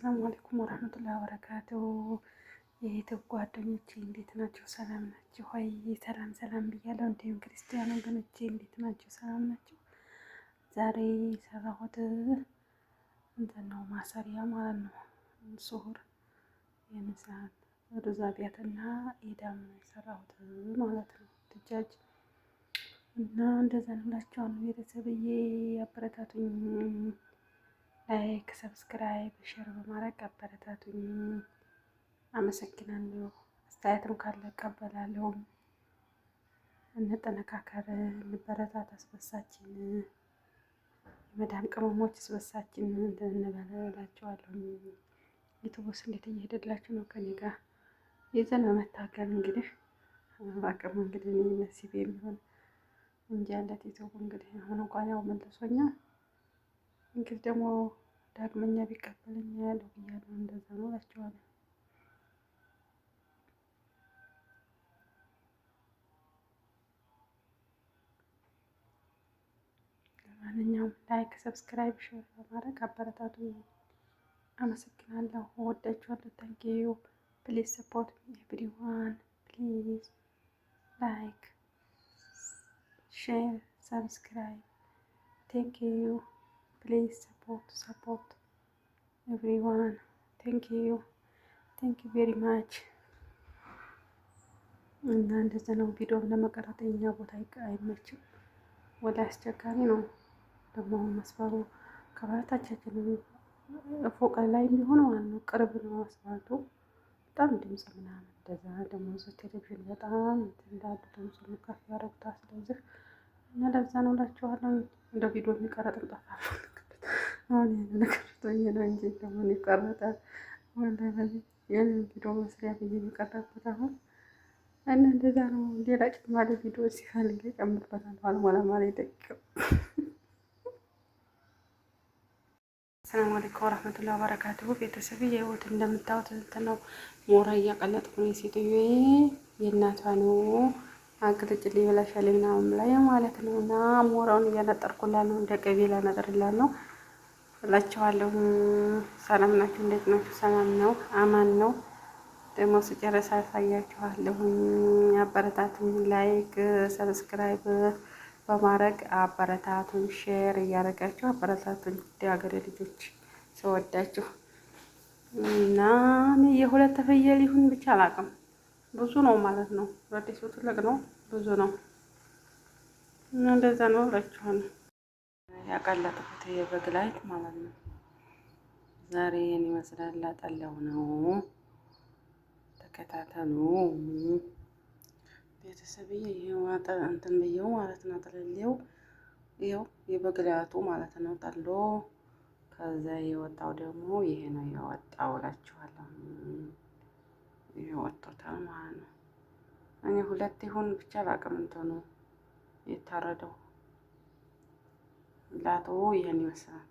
አሰላሙ አለይኩም ወራህመቱላሂ ወበረካቱሁ። የዩቲዩብ ጓደኞቼ እንዴት ናቸው? ሰላም ናቸው ሆይ? ሰላም ብያለሁ። እንዲሁም ክርስቲያን ወገኖቼ እንዴት ናቸው? ሰላም ናቸው? ዛሬ የሰራሁት እንትን ነው ማሰሪያ ማለት ነው። ሱሁር የምሳት ሩዛቢያትና ኢዳም ነው የሰራሁት ማለት ነው። ድጃጅ እና እንደዛ ነው እላቸዋለሁ። ቤተሰብዬ አበረታቱኝ። ላይክ፣ ሰብስክራይብ፣ ሼር በማድረግ አበረታቱኝ። አመሰግናለሁ። አስተያየትም ካለ እቀበላለሁ። እንጠነካከር፣ እንበረታታ። አስበሳችን የመዳም ቅመሞች አስበሳችን እንበላላቸዋለሁ። ዩቱብስ እንዴት እየሄደላችሁ ነው? ከኔ ጋር ይዘን በመታገል እንግዲህ አቅም እንግዲህ ነሲብ የሚሆን እንጂ ያለት ዩቱብ እንግዲህ አሁን እንኳን ያው መልሶኛ እንግዲህ ደግሞ ዳግመኛ ቢቀበለኝ ያለው ብያለሁ። እንደዛ ነው እላቸዋለሁ። ለማንኛውም ላይክ፣ ሰብስክራይብ፣ ሼር በማድረግ አበረታቱ። አመሰግናለሁ። ወዳችኋለሁ። ታንኪዩ ፕሊዝ ሰፖርት ሚ ኤቭሪዋን ፕሊዝ ላይክ ሼር ሰብስክራይብ ታንኪዩ ፕሊዝ ሰፖርት ኤቭሪዋን ታንኪዩ ቬሪ ማች። እና እንደዛ ነው። ቪዲዮም ለመቀረጥ የኛ ቦታ አይመችም፣ ወደ አስቸጋሪ ነው። ደግሞ መስፈሩ ከበረታቻችን ፎቅ ላይ የሚሆነው ማለት ነው። ቅርብ ነው አስፋልቱ። በጣም ድምፅ ምናምን እንደዛ ደግሞ ቴሌቪዥን በጣም እንዳሉ ድምፅ ከፍ ያደርጉታል። ስለዚህ እና ለዛ ነው እላችኋለሁ። እንደ ቪዲዮ የሚቀረጥም ጠፋ። አሁን ያን ነገር ነው እንጂ ደግሞ ይቀረጣል። ቪዲዮ መስሪያ ብዬ የሚቀረጥበት አሁን እና እንደዛ ነው። ሌላ ጭማሪ ቪዲዮ ሲፈልግ ይጨምርበታል። አልሞላ ማለት ደቂቃው። ሰላም አለይኩም ወራህመቱላሂ ወበረካቱሁ። ቤተሰብ የህይወት እንደምታዩት እንትን ነው። ሞራ እያቀለጥኩ ነው። የሴትዮዬ የእናቷ ነው። አቅልጭልኝ ብላሻል ምናምን ላይ ማለት ነው። እና ሞራውን እያነጠርኩላት ነው። እንደ ቅቤ ላነጥርላት ነው እላቸዋለሁ። ሰላም ናችሁ? እንዴት ናችሁ? ሰላም ነው? አማን ነው? ደግሞ ስጨርስ አሳያችኋለሁኝ። አበረታቱኝ። ላይክ ሰብስክራይብ በማድረግ አበረታቱኝ። ሼር እያደረጋችሁ አበረታቱኝ። ሀገሬ ልጆች ስወዳችሁ እና እኔ የሁለት ፍየል ይሁን ብቻ አላውቅም። ብዙ ነው ማለት ነው። ረዲሱ ትልቅ ነው፣ ብዙ ነው እና እንደዛ ነው እላችኋለሁ። ያቀለጥኩት የበግ ላይት ማለት ነው። ዛሬ ይሄን ይመስላል። ላጠላው ነው። ተከታተሉ ቤተሰብዬ። ይሄው እንትን ብየው ማለት ነው። ጥልሌው ይሄው የበግላቱ ማለት ነው። ጠሎ ከዛ የወጣው ደግሞ ይሄ ነው የወጣው እላችኋለሁ። ይሄ ወጥቶታል ማለት ነው። እኔ ሁለት ይሁን ብቻ አላውቅም። እንትኑ የታረደው ላቱ ይሄን ይመስላል።